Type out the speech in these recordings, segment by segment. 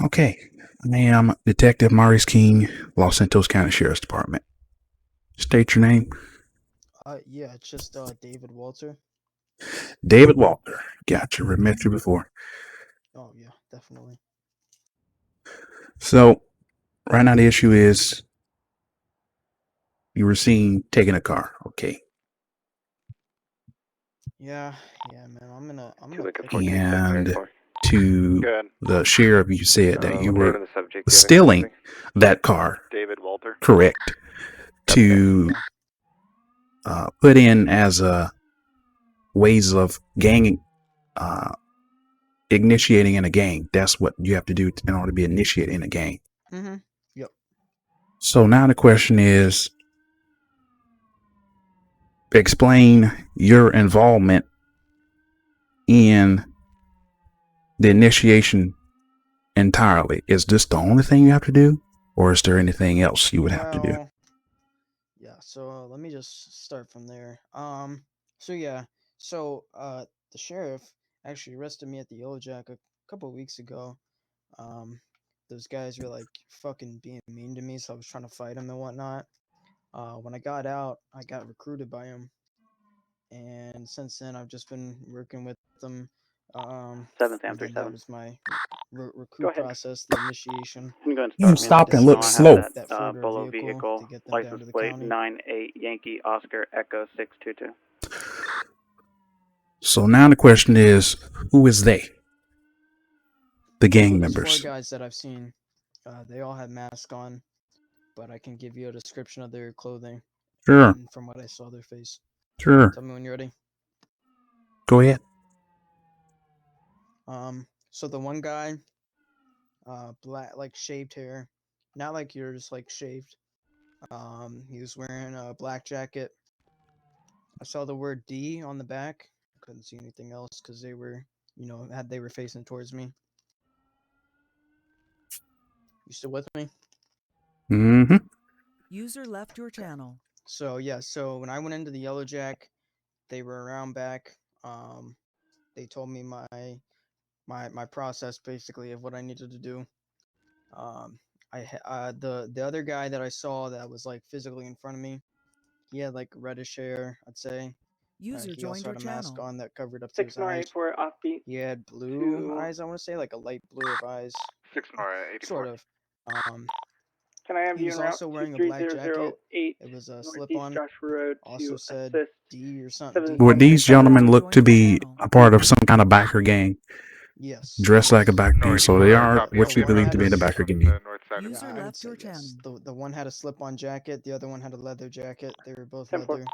Okay, I am Detective Maurice King, Los Santos County Sheriff's Department. State your name. Yeah, it's just David Walter. David Walker. Gotcha. We met you before. Oh yeah, definitely. So, right now the issue is you were seen taking a car. Okay. Yeah, man. I'm Two gonna Wicked pick 14, it. 734. To Go ahead. the sheriff, you said that you What name were of the subject? Do you have any stealing specific? that car. David Walter. Correct. That's okay. To Yeah. put in as a ways of gang initiating in a gang. That's what you have to do in order to be initiated in a gang. Yep. So now the question is, explain your involvement in the initiation entirely. Is this the only thing you have to do, or is there anything else you would have to do? Well, yeah. So let me just start from there. So yeah. So the sheriff actually arrested me at the Yellow Jack a couple of weeks ago. Um, those guys were like fucking being mean to me, so I was trying to fight them and whatnot. When I got out, I got recruited by him, and since then I've just been working with them. 7th And then that 37. was my Go recruit ahead. process, the initiation. I'm going to You start And I stop and music. look I designated have slow. that that four-door Bolo vehicle vehicle, to get them down license to the plate county. 98 Yankee Oscar Echo 622. So now the question is, who is they? The gang So there's four members. guys that I've seen. They all had masks on, but I can give you a description of their clothing Sure, and from what I saw their face. sure. Tell me when you're ready. Go ahead. So the one guy, black, like shaved hair, not like yours, like shaved. He was wearing a black jacket. I saw the word D on the back. Couldn't see anything else because they were, they were facing towards me. You still with me? Mm-hmm. User left your channel. So yeah, so when I went into the Yellow Jack, they were around back. They told me my process basically of what I needed to do. The other guy that I saw that was like physically in front of me, he had like reddish hair, I'd say. User He joined also your had a mask channel. on that covered up to his eyes. 6-84 offbeat. He had blue eyes, I want to say, like a light blue of eyes. 6-84. Sort of. Can I have He you was en route also to wearing a black jacket. 3008 It was a slip Northeast on. Joshua Road Also to said assist D or something. 7th. D. Would these gentlemen User look to joined your be channel. a part of some kind of biker gang, Yes. dressed like a biker gang? So they are Copy. what The you one believe had to be a the biker gang. North side of User I would left say your yes. channel. The one had a slip-on jacket. The other one had a leather jacket. They were both 10-4. leather.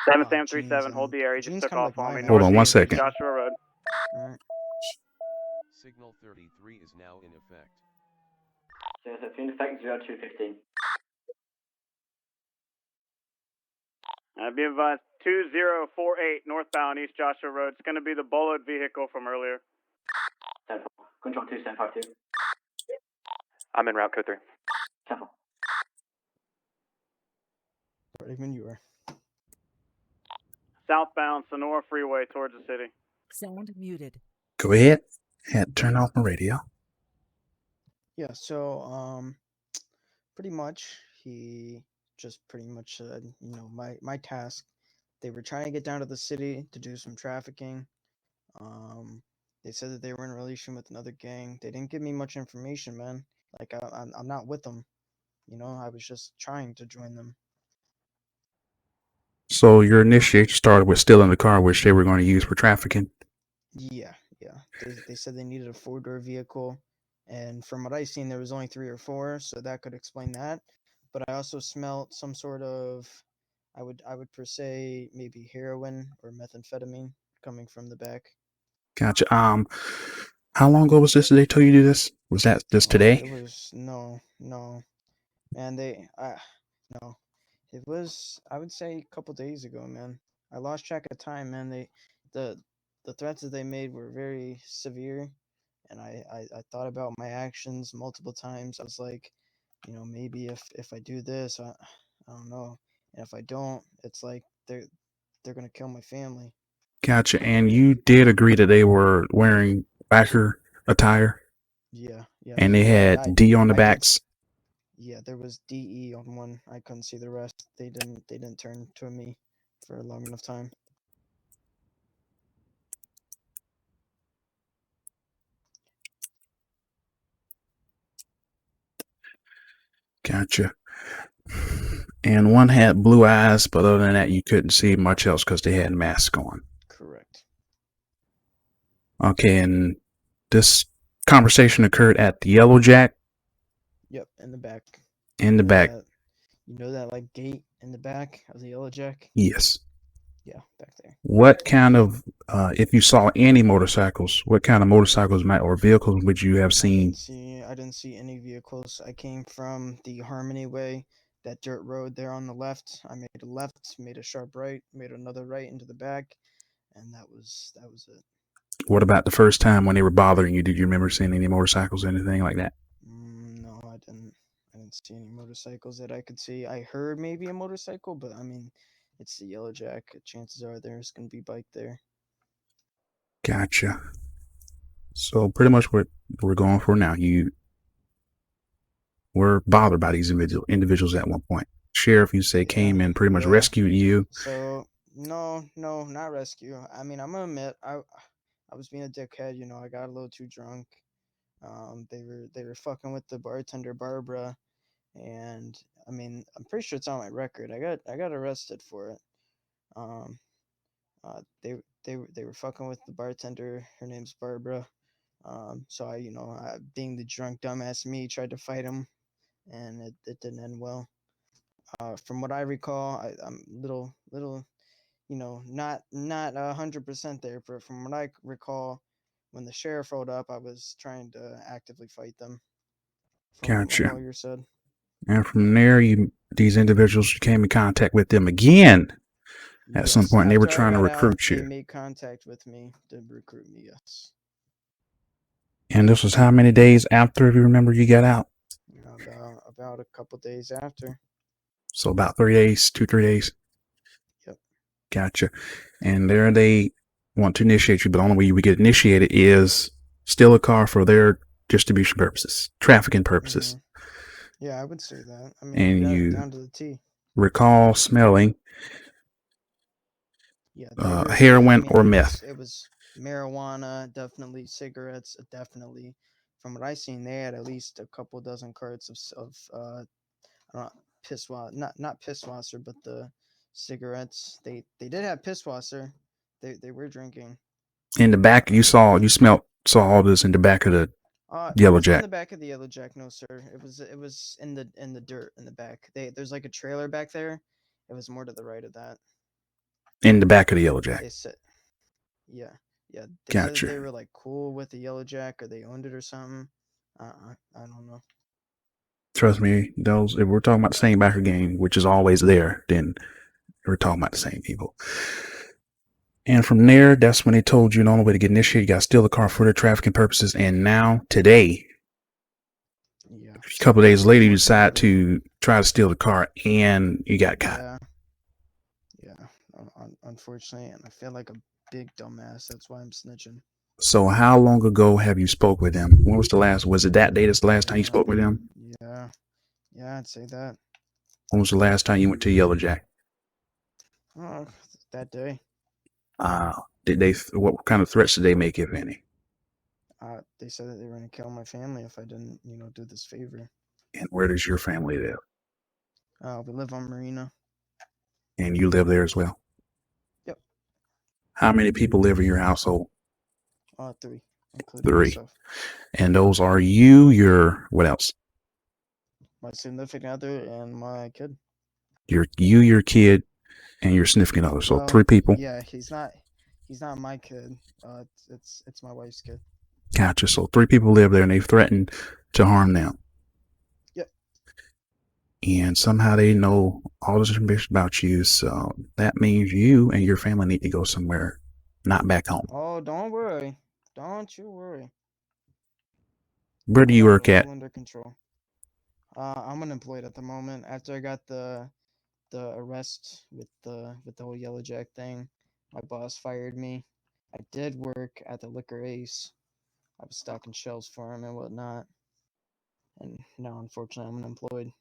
7th Jeans 37. Hold the area. Just jeans took kind of off like on my me. Hold on one Northeast second. Joshua Road. All right. Signal 33 is now in effect. So it's in effect 0215. Be advised, 2048 northbound East Joshua Road. It's going to be the Bullet vehicle from earlier. 10-4. Control 2752. I'm en route, code 3. 10-4. Ready when you are. Southbound Sonora Freeway towards the city. Sound muted. Go ahead. Had to turn off my radio. Yeah, so pretty much he just pretty much said, my task. They were trying to get down to the city to do some trafficking. They said that they were in relation with another gang. They didn't give me much information, man. Like I'm not with them. I was just trying to join them. So your initiation started with stealing the car, which they were going to use for trafficking. Yeah. They said they needed a four-door vehicle, and from what I seen, there was only 3 or 4, so that could explain that. But I also smelt some sort of, I would per se maybe heroin or methamphetamine coming from the back. Gotcha. How long ago was this? Did they tell you to do this? Was that just today? It was no, man. No, it was, I would say, a couple days ago, man. I lost track of time, man. The threats that they made were very severe, and I thought about my actions multiple times. I was like, maybe if I do this, I don't know, and if I don't, it's like they're gonna kill my family. Gotcha. And you did agree that they were wearing biker attire? Yeah, Yeah. And they had D on the I did backs. Yeah, there was DE on one. I couldn't see the rest. They didn't turn to me for a long enough time. Gotcha. And one had blue eyes, but other than that, you couldn't see much else because they had masks on. Correct. Okay, and this conversation occurred at the Yellow Jack Yep, in the back. in the back. You know that like gate in the back of the Yellow Jack? Yes. Yeah, back there. What kind of, if you saw any motorcycles, what kind of motorcycles or vehicles would you have seen? I didn't see any vehicles. I came from the Harmony Way, that dirt road there on the left. I made a left, made a sharp right, made another right into the back, and that was it. What about the first time when they were bothering you? Did you remember seeing any motorcycles or anything like that? No, I didn't. I didn't see any motorcycles that I could see. I heard maybe a motorcycle, but I mean, it's the Yellow Jack. Chances are there's gonna be bike there. Gotcha. So pretty much what we're going for now. You were bothered by these individuals at one point. Sheriff, you say, came and pretty much rescued you. So no, not rescue. I mean, I'm gonna admit, I was being a dickhead. You know, I got a little too drunk. They were fucking with the bartender Barbara, and I mean, I'm pretty sure it's on my record. I got arrested for it. Um, they were fucking with the bartender. Her name's Barbara. So being the drunk dumbass me, tried to fight him, and it didn't end well. From what I recall, I'm little, not 100% there, but from what I recall, when the sheriff rolled up, I was trying to actively fight them. From what my lawyer said. And from there, these individuals, you came in contact with them again at some point. And they were trying to recruit you. They made contact with me to recruit me. Yes. And this was how many days after, if you remember, you got out? About a couple days after. So about 3 days, 2-3 days. Yep. Gotcha. And there they want to initiate you, but the only way you would get initiated is steal a car for their distribution purposes, trafficking purposes. Mm-hmm. Yeah, I would say that. I mean, and you got you it down to the T. Recall smelling heroin or meth. It was marijuana, definitely cigarettes, definitely. From what I seen, they had at least a couple dozen carts of I don't know, not Pisswasser, but the cigarettes. They did have Pisswasser. They were drinking. In the back, saw all this in the back of the Yellow Jack. In the back of the Yellow Jack, no sir. It was in the dirt in the back. There's like a trailer back there. It was more to the right of that. In the back of the Yellow Jack. They said, yeah. They Gotcha. said they were like cool with the Yellow Jack, or they owned it or something. I don't know. Trust me, if we're talking about the same backer gang, which is always there, then we're talking about the same people. And from there, that's when they told you the only way to get initiated, you got to steal the car for their trafficking purposes. And now, today, a couple of days later, you decide to try to steal the car, and you got caught. Yeah. Unfortunately, and I feel like a big dumbass. That's why I'm snitching. So how long ago have you spoke with them? When was was it that day? That's the last time you spoke with them? Yeah, I'd say that. When was the last time you went to Yellow Jack? Oh, that day. What kind of threats did they make, if any? They said that they were going to kill my family if I didn't, do this favor. And where does your family live? We live on Marina. And you live there as well? Yep. How many people live in your household? 3, including 3. myself. And those are you, what else? My significant other and my kid. Your kid, and your significant other. So 3 people. Yeah, he's not my kid. It's my wife's kid. Gotcha. So 3 people live there, and they've threatened to harm them. Yep. And somehow they know all this information about you. So that means you and your family need to go somewhere, not back home. Oh, don't worry. Don't you worry. Where do you work at? Under control. I'm unemployed at the moment. After I got the arrest with the whole Yellow Jack thing, my boss fired me. I did work at the Liquor Ace. I was stocking shelves for him and whatnot. and now unfortunately I'm unemployed.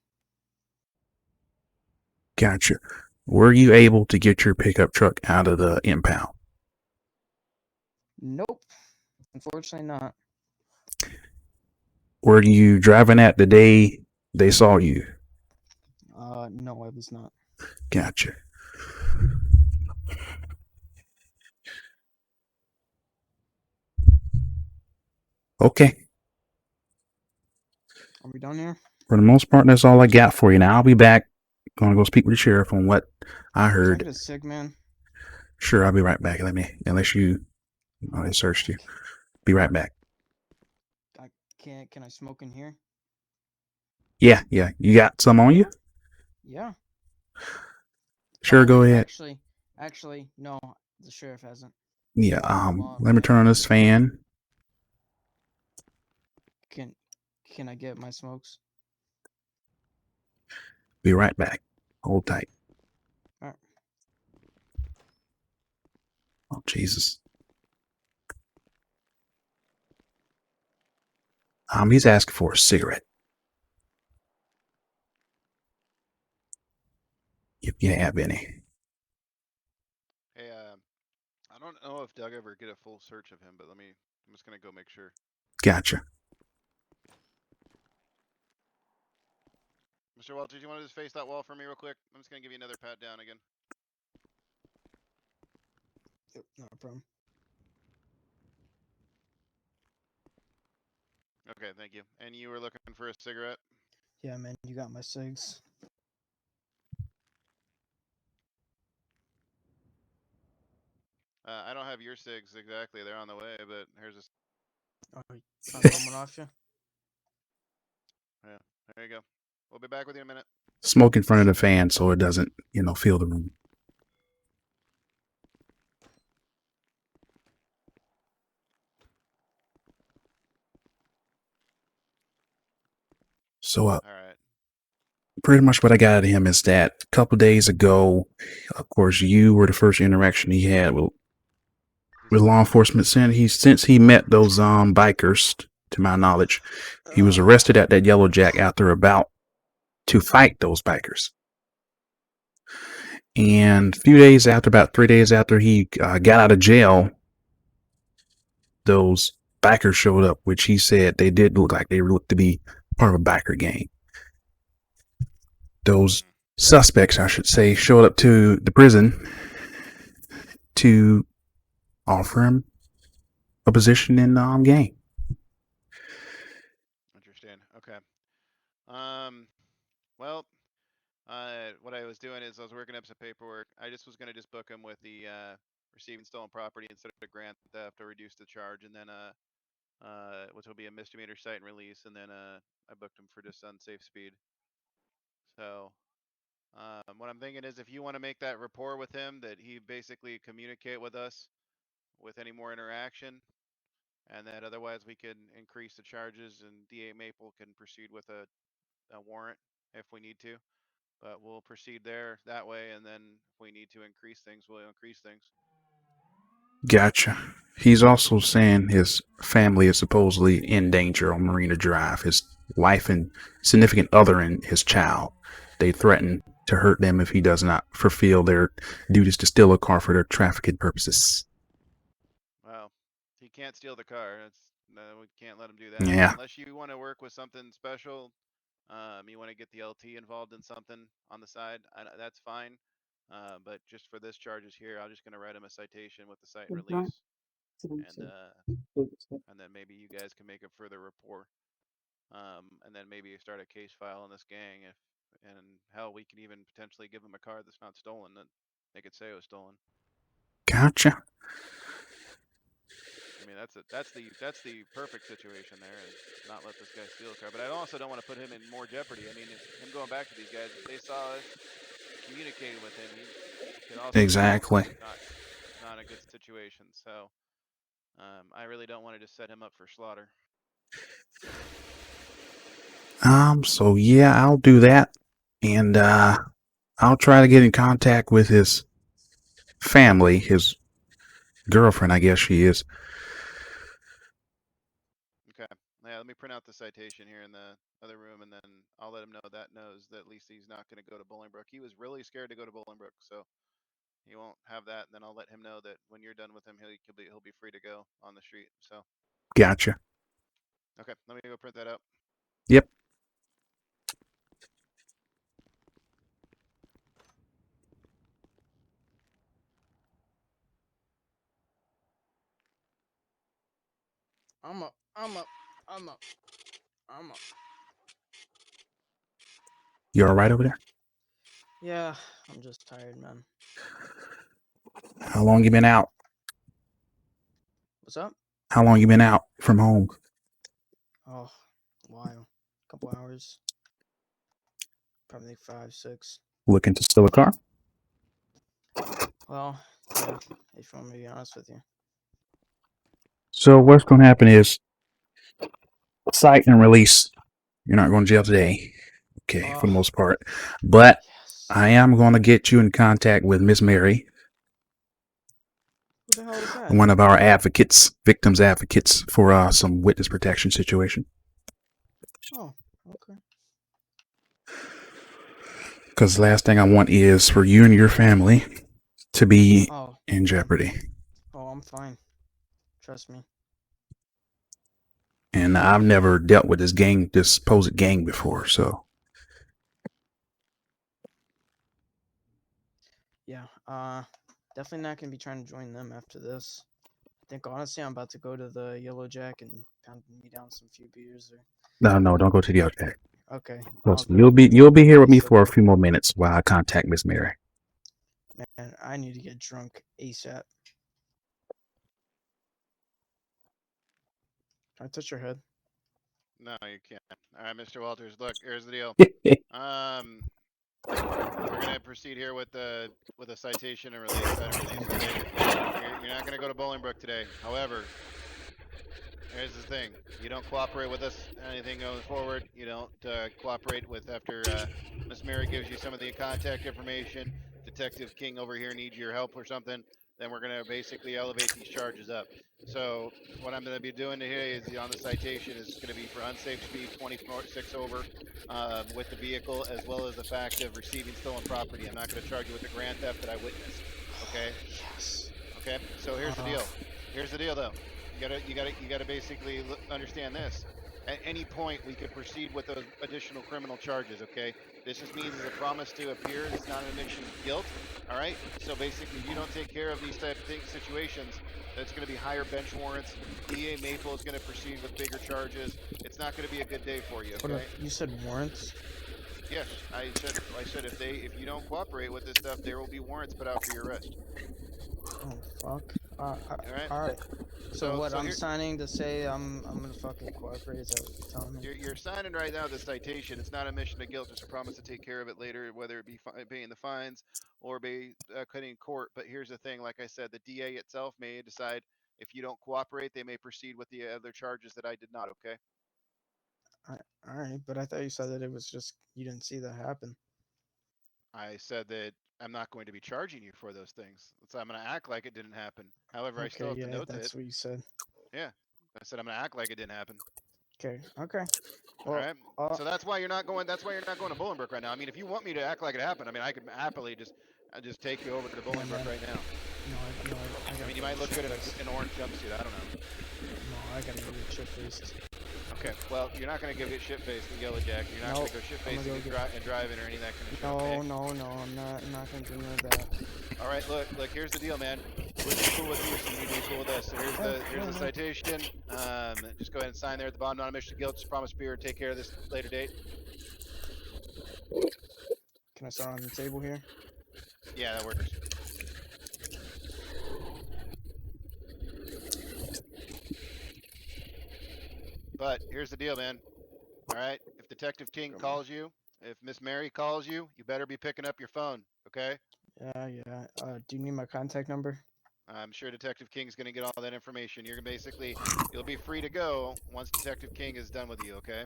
Gotcha. Were you able to get your pickup truck out of the impound? Nope, unfortunately not. Were you driving that the day they saw you? No, I was not. Gotcha. Okay. Are we done here? For the most part, that's all I got for you. Now I'll be back. Gonna go speak with the sheriff on what I Can I heard. get a sig, man? Sure, I'll be right back. Unless you, they searched you. Be right back. Can I smoke in here? Yeah. You got some on you? Yeah. Sure, go ahead. Actually, no. The sheriff hasn't. Yeah. Well, Let me turn on this fan. Can I get my smokes? Be right back. Hold tight. All right. Oh, Jesus. He's asking for a cigarette. If you have any. Hey, I don't know if Doug ever get a full search of him, but I'm just gonna go make sure. Gotcha. Mr. Walters, you want to just face that wall for me real quick? I'm just gonna give you another pat down again. Yep, no problem. Okay, thank you. And you were looking for a cigarette? Yeah, man, you got my cigs. I don't have your cigs exactly. They're on the way, but here's a. Oh, you trying to throw one off you? Yeah, there you go. We'll be back with you in a minute. Smoke in front of the fan so it doesn't, fill the room. So, All right. pretty much what I got out of him is that a couple days ago, of course, you were the first interaction he had with law enforcement. Since he met those bikers, to my knowledge, he was arrested at that Yellow Jack after about to fight those bikers. And a few days after, about 3 days after he got out of jail, those bikers showed up, which he said they did look like they looked to be part of a biker gang. Those suspects, I should say, showed up to the prison to offer him a position in the gang. Understand. Okay. Well, what I was doing is I was working up some paperwork. I just was gonna book him with the receiving stolen property instead of grand theft to reduce the charge, and then which will be a misdemeanor cite and release, and then I booked him for just unsafe speed. So what I'm thinking is if you want to make that rapport with him, that he basically communicate with us with any more interaction, and that otherwise we can increase the charges and DA Maple can proceed with a warrant if we need to. But we'll proceed that way, and then if we need to increase things, we'll increase things. Gotcha. He's also saying his family is supposedly in danger on Marina Drive. His wife and significant other and his child. They threaten to hurt them if he does not fulfill their duties to steal a car for their trafficking purposes. Well, he can't steal the car. We can't let him do that. Yeah. Unless you want to work with something special, you want to get the LT involved in something on the side, that's fine. But just for this charges here, I'm just going to write him a citation with the cite and release, and then maybe you guys can make a further rapport, and then maybe start a case file on this gang. And hell, we can even potentially give him a car that's not stolen that they could say it was stolen. Gotcha. I mean, that's the perfect situation there, and not let this guy steal a car. But I also don't want to put him in more jeopardy. I mean, him going back to these guys, if they saw us communicating with him, he could also Exactly. not a good situation. So I really don't want to just set him up for slaughter. So yeah, I'll do that, and I'll try to get in contact with his family, his girlfriend, I guess she is. Okay. Yeah, let me print out the citation here in the other room, and then I'll let him know that knows that at least he's not going to go to Bolingbrook. He was really scared to go to Bolingbrook, so he won't have that. And then I'll let him know that when you're done with him, he'll be free to go on the street. So Gotcha. okay, let me go print that out. Yep. I'm up. I'm up. I'm up. I'm up. You all right over there? Yeah, I'm just tired, man. How long you been out? What's up? How long you been out from home? Oh, a while. Couple hours. Probably 5, 6. Looking to steal a car? Well, yeah, if you want me to be honest with you. So what's going to happen is cite and release. You're not going to jail today. Okay, for the Oh, most part. But yes. I am going to get you in contact with Miss Mary, What the hell is that? one of our advocates, victims advocates for some witness protection situation. Oh, okay. Because the last thing I want is for you and your family to be Oh, in jeopardy. oh, I'm fine. Trust me. And I've never dealt with this supposed gang before, so. Yeah, definitely not gonna be trying to join them after this. I think honestly, I'm about to go to the Yellow Jack and pound me down some few beers or. No, don't go to the outside. Okay. Listen, you'll be here with me for a few more minutes while I contact Miss Mary. Man, I need to get drunk ASAP. Can I touch your head? No, you can't. All right, Mr. Walters. Look, here's the deal. We're gonna proceed here with a citation and release. Okay? You're not gonna go to Bolingbrook today. However, here's the thing: you don't cooperate with us. Anything going forward, you don't cooperate with after Miss Mary gives you some of the contact information. Detective King over here needs your help or something. Then we're gonna basically elevate these charges up. So what I'm going to be doing today is on the citation is going to be for unsafe speed 26 over with the vehicle, as well as the fact of receiving stolen property. I'm not going to charge you with the grand theft that I witnessed. Okay. Yes. Okay. So here's the deal. Here's the deal, though. You gotta basically understand this. At any point, we could proceed with those additional criminal charges. Okay. This just means as a promise to appear. It's not an admission of guilt. All right. So basically, if you don't take care of these type of situations, that's going to be higher bench warrants. DA Maple is going to proceed with bigger charges. It's not going to be a good day for you. Okay. You said warrants? Yes, I said if you don't cooperate with this stuff, there will be warrants put out for your arrest. Oh fuck. All right. All right. So what? So I'm signing to say I'm gonna fucking cooperate. Is that what you're telling me? You're signing right now the citation. It's not a admission of guilt, just a promise to take care of it later, whether it be paying the fines or be cutting court. But here's the thing: like I said, the DA itself may decide if you don't cooperate, they may proceed with the other charges that I did not. Okay. All right, but I thought you said that it was just you didn't see that happen. I said that I'm not going to be charging you for those things. So I'm going to act like it didn't happen. However, I still have to note that's what you said. Yeah, I said I'm going to act like it didn't happen. Okay. Well, all right. So that's why you're not going. That's why you're not going to Bolingbrook right now. I mean, if you want me to act like it happened, I mean, I could happily just take you over to Bolingbrook right now. No, I mean, you might look good in an orange jumpsuit. I don't know. No, I gotta go get shit-faced. Okay. Well, you're not gonna go get shit-faced in Yellow Jack. You're not gonna go shit-faced and driving or any of that kind of shit. No, I'm not gonna do none of that. All right. Look. Here's the deal, man. We're cool with you, so you need to be cool with us. So here's the citation. Just go ahead and sign there at the bottom. Not a mission of guilt. Just promise to be here and take care of this later date. Can I start on the table here? Yeah, that works. But here's the deal, man. All right. If Detective King calls you, if Miss Mary calls you, you better be picking up your phone. Okay. Yeah. Do you need my contact number? I'm sure Detective King's going to get all that information. You'll be free to go once Detective King is done with you, okay?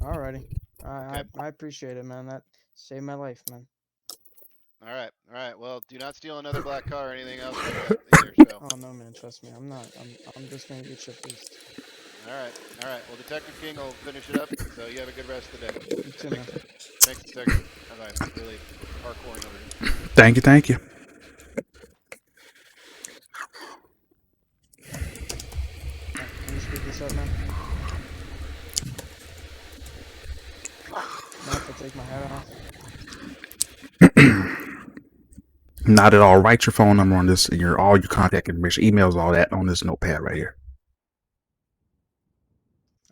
Alrighty. I appreciate it, man. That saved my life, man. All right. Well, do not steal another black car or anything else like that either, so. Oh, no, man. Trust me. I'm not. I'm just going to get shit-faced. All right. All right. Well, Detective King will finish it up. So you have a good rest of the day. You too, man. Thanks, Detective. I'm really parkouring over here. Thank you. Thank you. Alright, can you speed this up, man? Mind if I take my hat off? Not at all. Write your phone number on this, all your contact information, emails, all that on this notepad right here.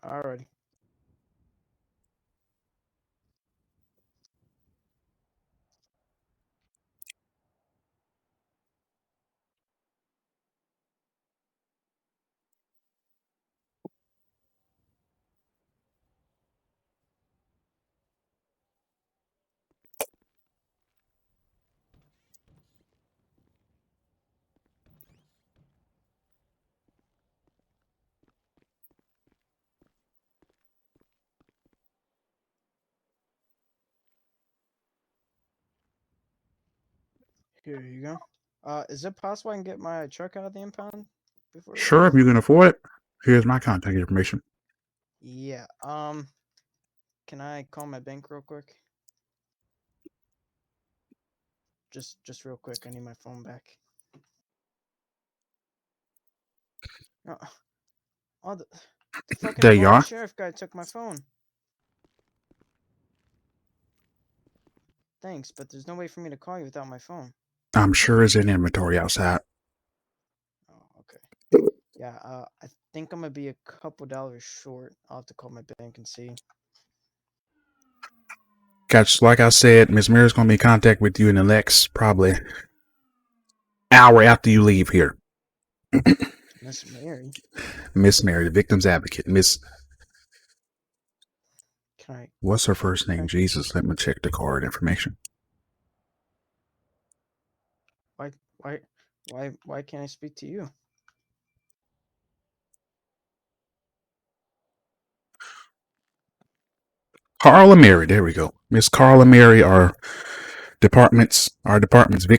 Alrighty. Here you go. Is it possible I can get my truck out of the impound before it Sure, if leaves? you can afford it. Here's my contact information. Yeah. Can I call my bank real quick? Just real quick. I need my phone back. No. Oh, the fucking There you Atlanta are. sheriff guy took my phone. Thanks, but there's no way for me to call you without my phone. I'm sure it's in inventory outside. Oh, okay. Yeah, I think I'm gonna be a couple dollars short. I'll have to call my bank and see. Gotcha. Like I said, Miss Mary's going to be in contact with you in the next probably hour after you leave here. Miss Mary, Miss Mary, the victim's advocate. can I? What's her first name? Okay. Jesus, let me check the card information. Why can't I speak to you? Carla Mary, there we go. Miss Carla Mary, our department's